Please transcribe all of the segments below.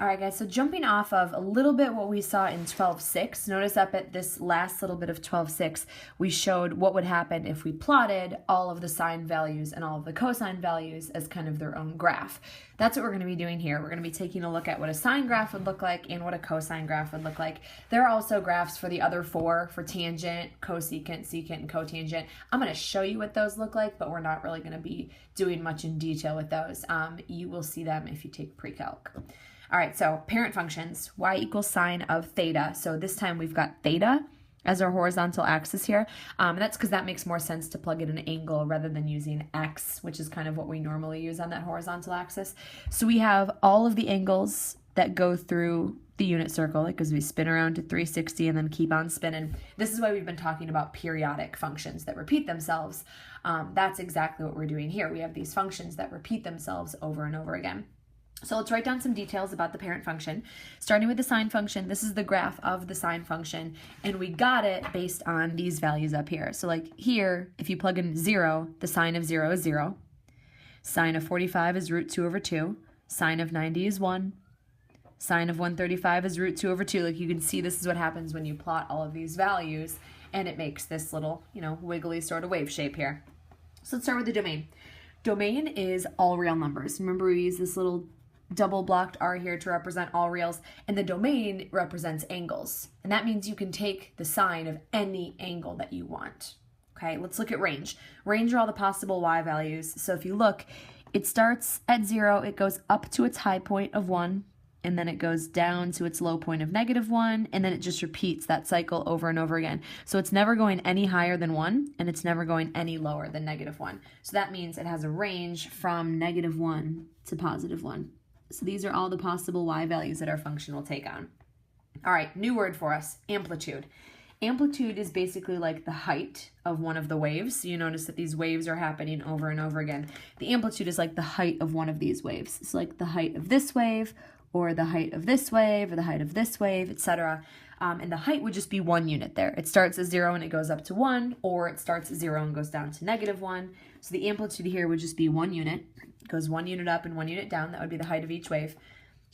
All right, guys, so jumping off of a little bit what we saw in 12.6, notice up at this last little bit of 12.6, we showed what would happen if we plotted all of the sine values and all of the cosine values as kind of their own graph. That's what we're going to be doing here. We're going to be taking a look at what a sine graph would look like and what a cosine graph would look like. There are also graphs for the other four, for tangent, cosecant, secant, and cotangent. I'm going to show you what those look like, but we're not really going to be doing much in detail with those. You will see them if you take pre-calc. All right, so parent functions, y equals sine of theta. So this time we've got theta as our horizontal axis here. That's because that makes more sense to plug in an angle rather than using x, which is kind of what we normally use on that horizontal axis. So we have all of the angles that go through the unit circle, because we spin around to 360 and then keep on spinning. This is why we've been talking about periodic functions that repeat themselves. That's exactly what we're doing here. We have these functions that repeat themselves over and over again. So let's write down some details about the parent function. Starting with the sine function, this is the graph of the sine function, and we got it based on these values up here. So like here, if you plug in 0, the sine of 0 is 0. Sine of 45 is root 2 over 2. Sine of 90 is 1. Sine of 135 is root 2 over 2. Like you can see, this is what happens when you plot all of these values, and it makes this little, wiggly sort of wave shape here. So let's start with the domain. Domain is all real numbers. Remember, we use this little double blocked R here to represent all reals, and the domain represents angles. And that means you can take the sine of any angle that you want. Okay, let's look at range. Range are all the possible y values. So if you look, it starts at 0, it goes up to its high point of 1, and then it goes down to its low point of -1, and then it just repeats that cycle over and over again. So it's never going any higher than 1, and it's never going any lower than -1. So that means it has a range from -1 to +1. So these are all the possible y values that our function will take on. All right, new word for us, amplitude. Amplitude is basically like the height of one of the waves. So you notice that these waves are happening over and over again. The amplitude is like the height of one of these waves. It's like the height of this wave, or the height of this wave, or the height of this wave, etc. And the height would just be 1 unit there. It starts at 0 and it goes up to 1, or it starts at 0 and goes down to -1. So the amplitude here would just be 1 unit. It goes 1 unit up and 1 unit down. That would be the height of each wave.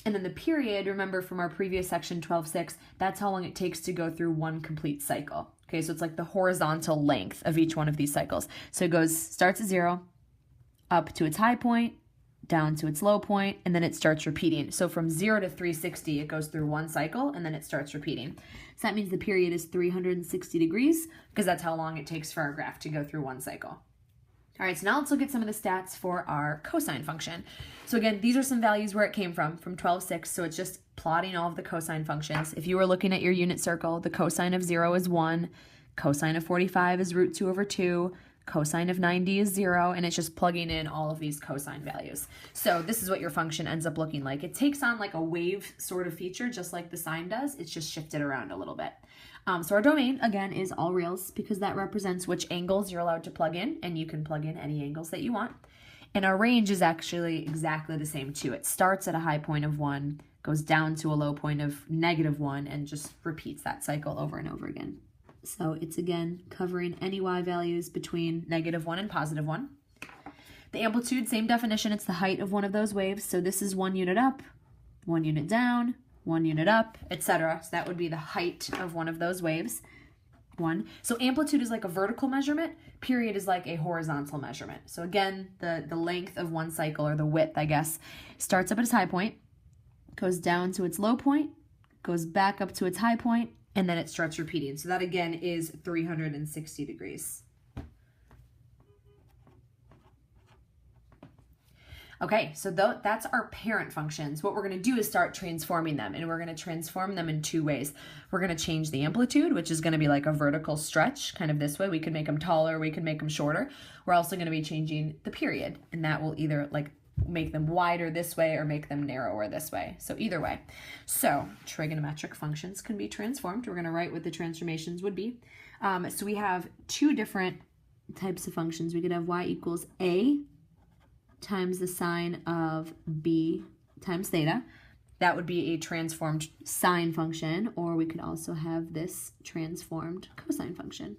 And then the period, remember from our previous section 12.6, that's how long it takes to go through one complete cycle. Okay, so it's like the horizontal length of each one of these cycles. So it starts at 0, up to its high point, down to its low point, and then it starts repeating. So from 0 to 360, it goes through one cycle, and then it starts repeating. So that means the period is 360 degrees, because that's how long it takes for our graph to go through one cycle. All right, so now let's look at some of the stats for our cosine function. So again, these are some values where it came from 12.6, so it's just plotting all of the cosine functions. If you were looking at your unit circle, the cosine of 0 is 1, cosine of 45 is root 2 over 2, cosine of 90 is 0, and it's just plugging in all of these cosine values. So this is what your function ends up looking like. It takes on like a wave sort of feature, just like the sine does. It's just shifted around a little bit. So our domain, again, is all reals, because that represents which angles you're allowed to plug in, and you can plug in any angles that you want. And our range is actually exactly the same too. It starts at a high point of 1, goes down to a low point of -1, and just repeats that cycle over and over again. So it's, again, covering any y values between -1 and +1. The amplitude, same definition. It's the height of one of those waves. So this is 1 unit up, 1 unit down, 1 unit up, etc. So that would be the height of one of those waves. 1. So amplitude is like a vertical measurement. Period is like a horizontal measurement. So again, the length of one cycle, or the width, I guess, starts up at its high point, goes down to its low point, goes back up to its high point, and then it starts repeating. So that, again, is 360 degrees. Okay, so that's our parent functions. What we're going to do is start transforming them, and we're going to transform them in 2 ways. We're going to change the amplitude, which is going to be like a vertical stretch, kind of this way. We can make them taller, we can make them shorter. We're also going to be changing the period, and that will either like make them wider this way or make them narrower this way. So either way. So trigonometric functions can be transformed. We're going to write what the transformations would be. So we have 2 different types of functions. We could have y equals a times the sine of b times theta. That would be a transformed sine function, or we could also have this transformed cosine function.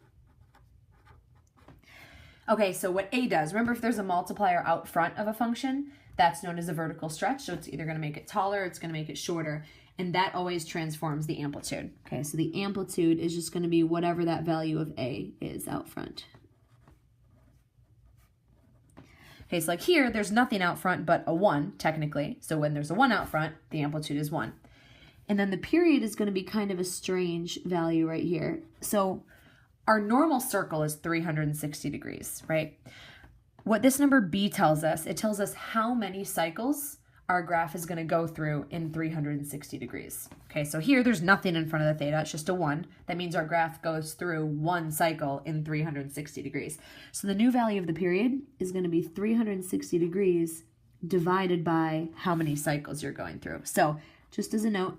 Okay, so what a does, remember if there's a multiplier out front of a function, that's known as a vertical stretch. So it's either going to make it taller or it's going to make it shorter. And that always transforms the amplitude. Okay, so the amplitude is just going to be whatever that value of A is out front. Okay, so like here, there's nothing out front but a 1, technically. So when there's a 1 out front, the amplitude is 1. And then the period is going to be kind of a strange value right here. So our normal circle is 360 degrees, right? What this number B tells us, it tells us how many cycles our graph is going to go through in 360 degrees. Okay, so here there's nothing in front of the theta, it's just a 1. That means our graph goes through 1 cycle in 360 degrees. So the new value of the period is going to be 360 degrees divided by how many cycles you're going through. So just as a note,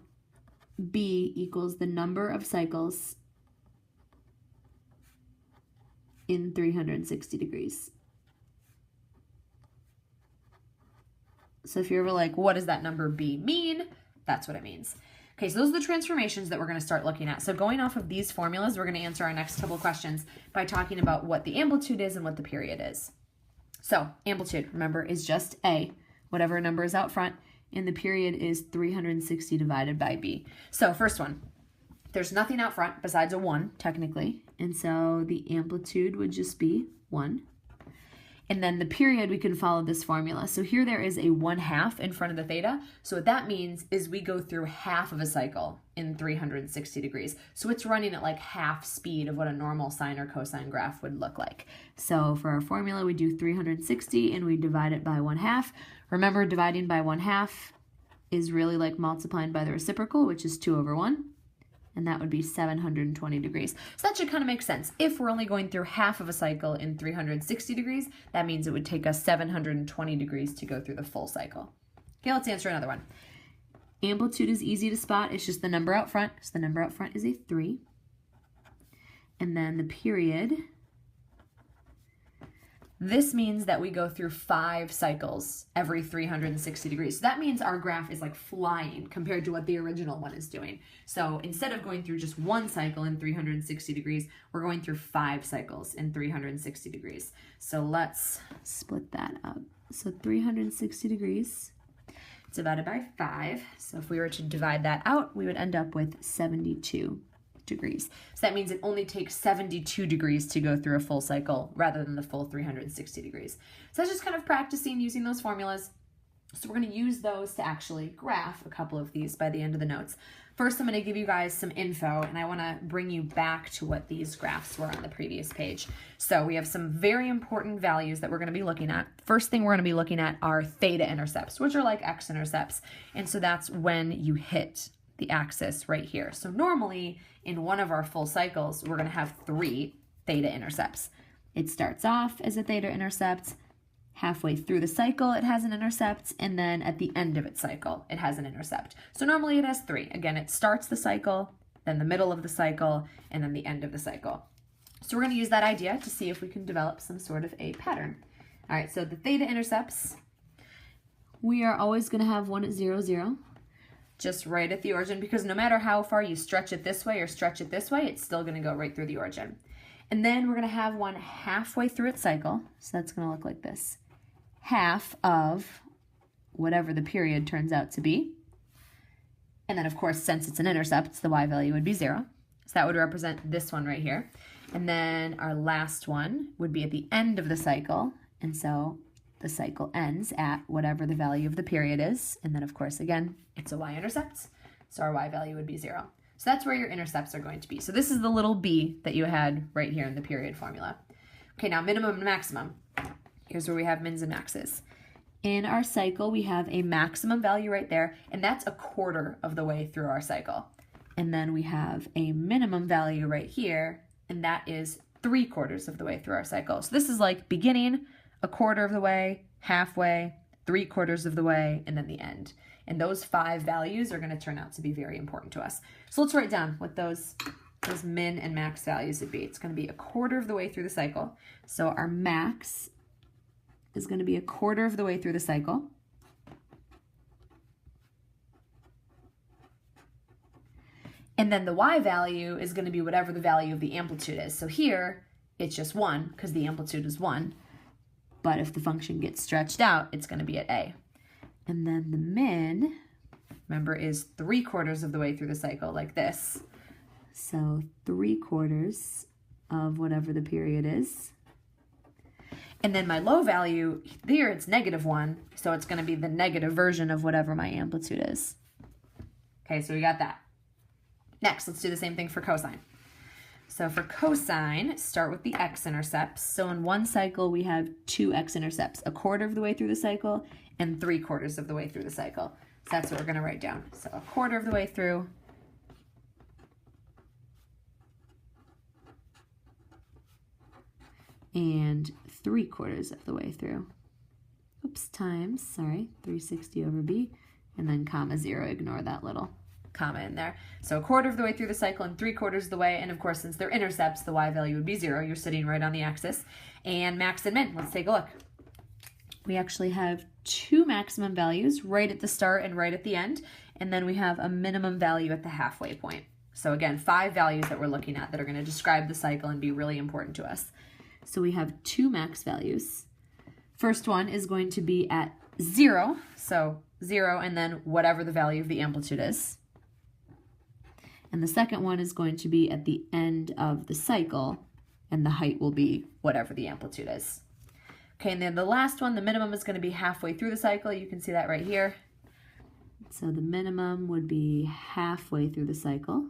B equals the number of cycles in 360 degrees. So if you're ever like, what does that number B mean? That's what it means. Okay, so those are the transformations that we're going to start looking at. So going off of these formulas, we're going to answer our next couple of questions by talking about what the amplitude is and what the period is. So amplitude, remember, is just A, whatever number is out front, and the period is 360 divided by B. So first one, there's nothing out front besides a 1, technically, and so the amplitude would just be 1. And then the period, we can follow this formula. So here there is a 1/2 in front of the theta. So what that means is we go through half of a cycle in 360 degrees. So it's running at like half speed of what a normal sine or cosine graph would look like. So for our formula, we do 360 and we divide it by 1/2. Remember, dividing by 1/2 is really like multiplying by the reciprocal, which is 2/1. And that would be 720 degrees. So that should kind of make sense. If we're only going through half of a cycle in 360 degrees, that means it would take us 720 degrees to go through the full cycle. Okay, let's answer another one. Amplitude is easy to spot. It's just the number out front. So the number out front is a 3. And then the period, this means that we go through 5 cycles every 360 degrees. So that means our graph is like flying compared to what the original one is doing. So instead of going through just 1 cycle in 360 degrees, we're going through 5 cycles in 360 degrees. So let's split that up. So 360 degrees divided by 5. So if we were to divide that out, we would end up with 72 degrees. So that means it only takes 72 degrees to go through a full cycle rather than the full 360 degrees. So that's just kind of practicing using those formulas. So we're going to use those to actually graph a couple of these by the end of the notes. First, I'm going to give you guys some info, and I want to bring you back to what these graphs were on the previous page. So we have some very important values that we're going to be looking at. First thing we're going to be looking at are theta intercepts, which are like x-intercepts. And so that's when you hit the axis right here. So normally in one of our full cycles, we're going to have 3 theta intercepts. It starts off as a theta intercept, halfway through the cycle it has an intercept, and then at the end of its cycle it has an intercept. So normally it has 3. Again, it starts the cycle, then the middle of the cycle, and then the end of the cycle. So we're going to use that idea to see if we can develop some sort of a pattern. All right, so the theta intercepts, we are always going to have one at 0, 0. Just right at the origin, because no matter how far you stretch it this way or stretch it this way, it's still going to go right through the origin. And then we're going to have one halfway through its cycle, so that's going to look like this. Half of whatever the period turns out to be. And then, of course, since it's an intercept, the y value would be 0. So that would represent this one right here. And then our last one would be at the end of the cycle, and so the cycle ends at whatever the value of the period is. And then, of course, again, it's a y-intercept, so our y value would be 0. So that's where your intercepts are going to be. So this is the little b that you had right here in the period formula. Okay, now minimum and maximum. Here's where we have mins and maxes. In our cycle, we have a maximum value right there, and that's a quarter of the way through our cycle. And then we have a minimum value right here, and that is 3/4 of the way through our cycle. So this is like beginning, a quarter of the way, halfway, 3/4 of the way, and then the end. And those 5 values are going to turn out to be very important to us. So let's write down what those min and max values would be. It's going to be a quarter of the way through the cycle. So our max is going to be a quarter of the way through the cycle. And then the y value is going to be whatever the value of the amplitude is. So here, it's just 1 because the amplitude is 1. But if the function gets stretched out, it's going to be at a. And then the min, remember, is 3/4 of the way through the cycle, like this. So 3/4 of whatever the period is. And then my low value, here it's -1, so it's going to be the negative version of whatever my amplitude is. Okay, so we got that. Next, let's do the same thing for cosine. So for cosine, start with the x-intercepts. So in one cycle, we have 2 x-intercepts, 1/4 of the way through the cycle and 3/4 of the way through the cycle. So that's what we're going to write down. So 1/4 of the way through and 3/4 of the way through. Oops, times, sorry, 360 over b, and then comma 0, ignore that little comma in there. So 1/4 of the way through the cycle and 3/4 of the way, and of course, since they're intercepts, the y value would be 0. You're sitting right on the axis. And max and min, let's take a look. We actually have 2 maximum values right at the start and right at the end, and then we have a minimum value at the halfway point. So again, 5 values that we're looking at that are going to describe the cycle and be really important to us. So we have 2 max values. First one is going to be at 0, so 0 and then whatever the value of the amplitude is. And the second one is going to be at the end of the cycle, and the height will be whatever the amplitude is. Okay, and then the last one, the minimum, is going to be halfway through the cycle. You can see that right here. So the minimum would be halfway through the cycle.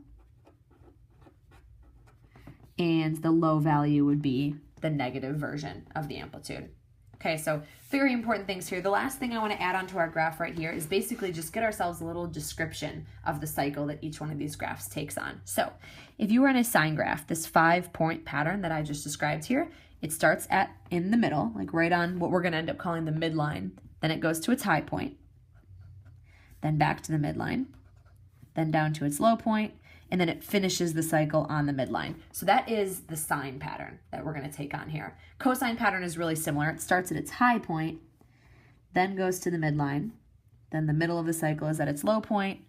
And the low value would be the negative version of the amplitude. Okay, so very important things here. The last thing I want to add onto our graph right here is basically just get ourselves a little description of the cycle that each one of these graphs takes on. So if you were in a sine graph, this 5-point pattern that I just described here, it starts in the middle, like right on what we're going to end up calling the midline. Then it goes to its high point, then back to the midline, then down to its low point, and then it finishes the cycle on the midline. So that is the sine pattern that we're going to take on here. Cosine pattern is really similar. It starts at its high point, then goes to the midline, then the middle of the cycle is at its low point,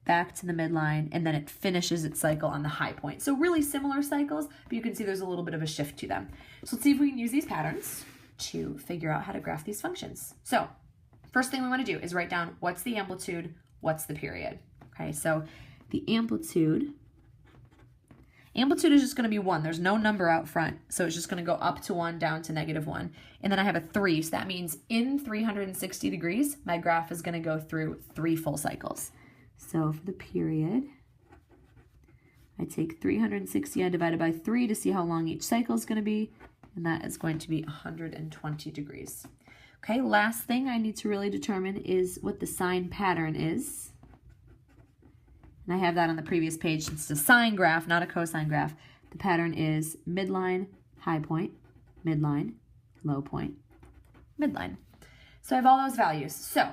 back to the midline, and then it finishes its cycle on the high point. So really similar cycles, but you can see there's a little bit of a shift to them. So let's see if we can use these patterns to figure out how to graph these functions. So first thing we want to do is write down what's the amplitude, what's the period. Okay, so the amplitude is just going to be 1. There's no number out front, so it's just going to go up to 1, down to -1. And then I have a 3, so that means in 360 degrees, my graph is going to go through 3 full cycles. So for the period, I take 360 and divide it by 3 to see how long each cycle is going to be, and that is going to be 120 degrees. Okay, last thing I need to really determine is what the sine pattern is. And I have that on the previous page. It's a sine graph, not a cosine graph. The pattern is midline, high point, midline, low point, midline. So I have all those values. So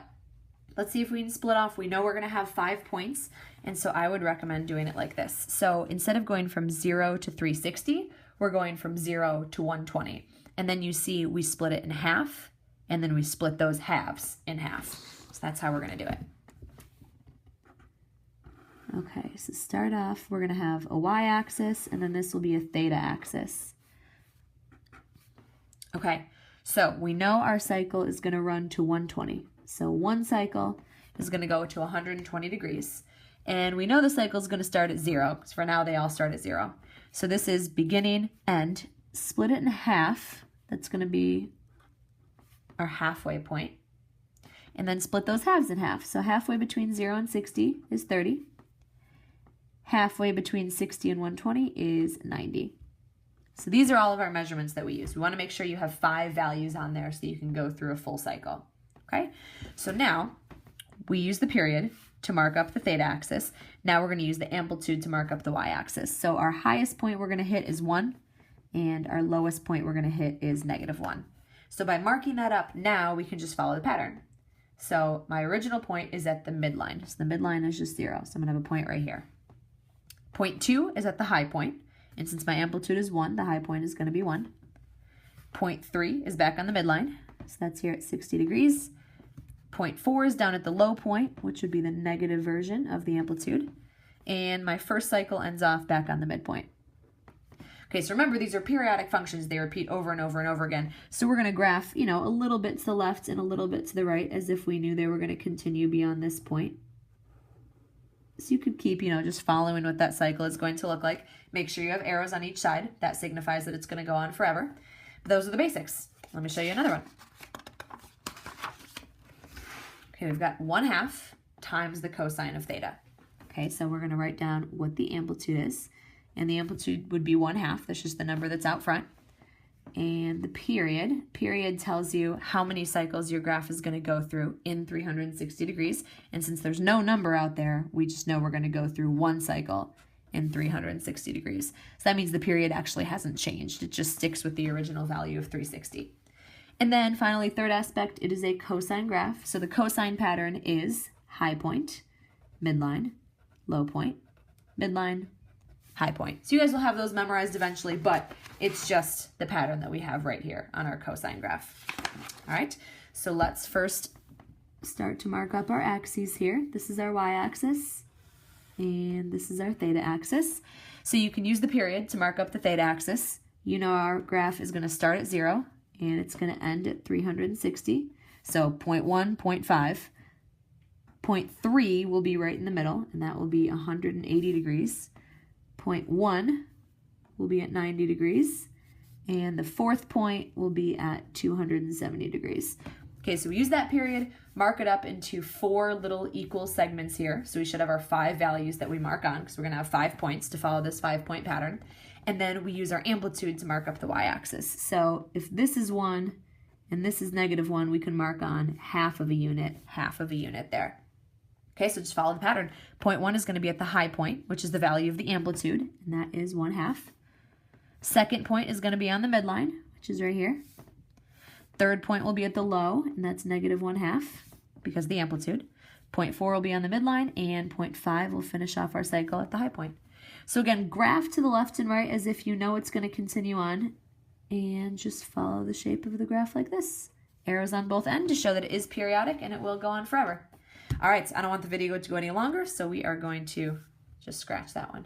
let's see if we can split off. We know we're going to have 5 points, and so I would recommend doing it like this. So instead of going from 0 to 360, we're going from 0 to 120. And then you see we split it in half, and then we split those halves in half. So that's how we're going to do it. Okay, so start off, we're going to have a y-axis, and then this will be a theta axis. Okay, so we know our cycle is going to run to 120. So one cycle is going to go to 120 degrees. And we know the cycle is going to start at 0, because for now they all start at 0. So this is beginning, end. Split it in half. That's going to be our halfway point. And then split those halves in half. So halfway between 0 and 60 is 30. Halfway between 60 and 120 is 90. So these are all of our measurements that we use. We want to make sure you have 5 values on there so you can go through a full cycle. Okay, so now we use the period to mark up the theta axis. Now we're going to use the amplitude to mark up the y-axis. So our highest point we're going to hit is 1, and our lowest point we're going to hit is -1. So by marking that up, now we can just follow the pattern. So my original point is at the midline. So the midline is just 0. So I'm going to have a point right here. Point 2 is at the high point, and since my amplitude is 1, the high point is going to be 1. Point 3 is back on the midline, so that's here at 60 degrees. Point 4 is down at the low point, which would be the negative version of the amplitude. And my first cycle ends off back on the midpoint. Okay, so remember, these are periodic functions. They repeat over and over and over again. So we're going to graph, you know, a little bit to the left and a little bit to the right as if we knew they were going to continue beyond this point. So you could keep, you know, just following what that cycle is going to look like. Make sure you have arrows on each side. That signifies that it's going to go on forever. But those are the basics. Let me show you another one. Okay, we've got 1/2 times the cosine of theta. Okay, so we're going to write down what the amplitude is. And the amplitude would be 1/2. That's just the number that's out front. And the period tells you how many cycles your graph is going to go through in 360 degrees. And since there's no number out there, we just know we're going to go through one cycle in 360 degrees. So that means the period actually hasn't changed. It just sticks with the original value of 360. And then finally, third aspect, it is a cosine graph. So the cosine pattern is high point, midline, low point, midline, high point. So you guys will have those memorized eventually, but it's just the pattern that we have right here on our cosine graph. All right, so let's first start to mark up our axes here. This is our y-axis, and this is our theta axis. So you can use the period to mark up the theta axis. You know our graph is going to start at 0, and it's going to end at 360. So 0.1, 0.5. 0.3 will be right in the middle, and that will be 180 degrees. 0.1 will be at 90 degrees, and the fourth point will be at 270 degrees. Okay, so we use that period, mark it up into 4 little equal segments here. So we should have our 5 values that we mark on, because we're going to have 5 points to follow this 5-point pattern. And then we use our amplitude to mark up the y-axis. So if this is 1 and this is -1, we can mark on half of a unit there. Okay, so just follow the pattern. 0.1 is going to be at the high point, which is the value of the amplitude, and that is 1/2. Second point is going to be on the midline, which is right here. Third point will be at the low, and that's -1/2 because of the amplitude. 0.4 will be on the midline, and 0.5 will finish off our cycle at the high point. So again, graph to the left and right as if you know it's going to continue on, and just follow the shape of the graph like this. Arrows on both ends to show that it is periodic and it will go on forever. All right, so I don't want the video to go any longer, so we are going to just scratch that one.